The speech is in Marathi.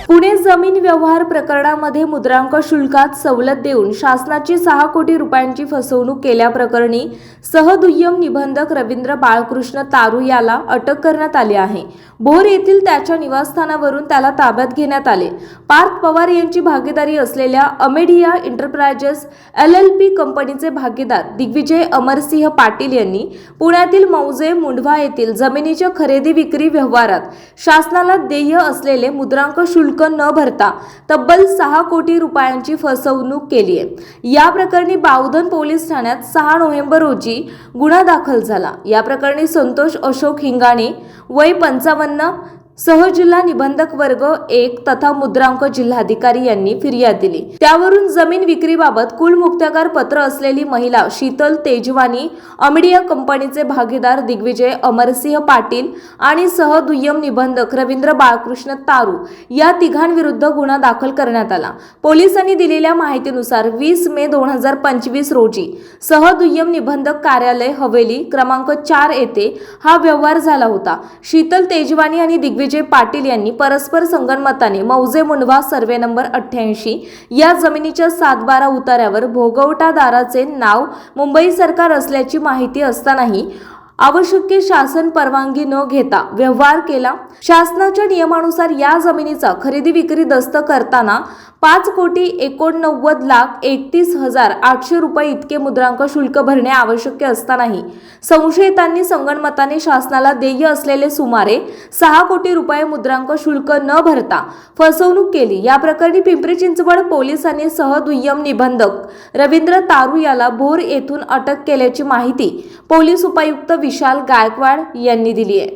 पुणे जमीन व्यवहार प्रकरणामध्ये मुद्रांक शुल्कात सवलत देऊन शासनाची 6 कोटी रुपयांची फसवणूक केल्याप्रकरणी सहदुय्यम निबंधक रवींद्र बाळकृष्ण तारू याला अटक करण्यात आली आहे। भोर येथील त्याच्या निवासस्थानावरून त्याला ताब्यात घेण्यात आले। पार्थ पवार यांची भागीदारी असलेल्या अमेडिया एंटरप्राइजेस LLP कंपनीचे भागीदार दिग्विजय अमरसिंह पाटील यांनी पुण्यातील मौजे मुंढवा येथील जमिनीच्या खरेदी विक्री व्यवहारात शासनाला देय असलेले मुद्रांक शुल्क न भरता तब्बल 6 कोटी रुपयांची फसवणूक केली आहे। या प्रकरणी बावधन पोलीस ठाण्यात 6 नोव्हेंबर रोजी गुन्हा दाखल झाला। या प्रकरणी संतोष अशोक हिंगाणे वय 55 सहजिल्हा निबंधक वर्ग 1 तथा मुद्रांक जिल्हाधिकारी यांनी फिर्याद दिली। त्यावरून जमीन विक्रीबाबत कुल मुक्तागार पत्र असलेली महिला शीतल तेजवानी, अमेडिया कंपनीचे भागीदार दिग्विजय अमरसिंह पाटील आणि सहदुय्यम निबंधक रवींद्र बाळकृष्ण तारू या तिघांविरुद्ध गुन्हा दाखल करण्यात आला। पोलिसांनी दिलेल्या माहितीनुसार 20 मे 2025 रोजी सहदुय्यम निबंधक कार्यालय हवेली क्रमांक 4 येथे हा व्यवहार झाला होता। शीतल तेजवानी आणि दिग्विजय पाटील यांनी परस्पर संगनमताने मौजे मुंढवा सर्वे नंबर 88 या जमिनीच्या 7/12 उतार्यावर भोगवटादाराचे नाव मुंबई सरकार असल्याची माहिती असतानाही आवश्यक शासन परवानगी न घेता व्यवहार केला। शासनाच्या नियमानुसार या जमिनीचा खरेदी विक्री दस्त करताना 5,89,31,800 रुपये इतके मुद्रांक शुल्क भरणे आवश्यक असतानाही संशयितांनी संगनमताने शासनाला देय असलेले सुमारे 6 कोटी रुपये मुद्रांक शुल्क न भरता फसवणूक केली। या प्रकरणी पिंपरी चिंचवड पोलिसांनी सहदुय्यम निबंधक रवींद्र तारू याला भोर येथून अटक केल्याची माहिती पोलीस उपायुक्त विशाल गायकवाड यांनी दिली आहे।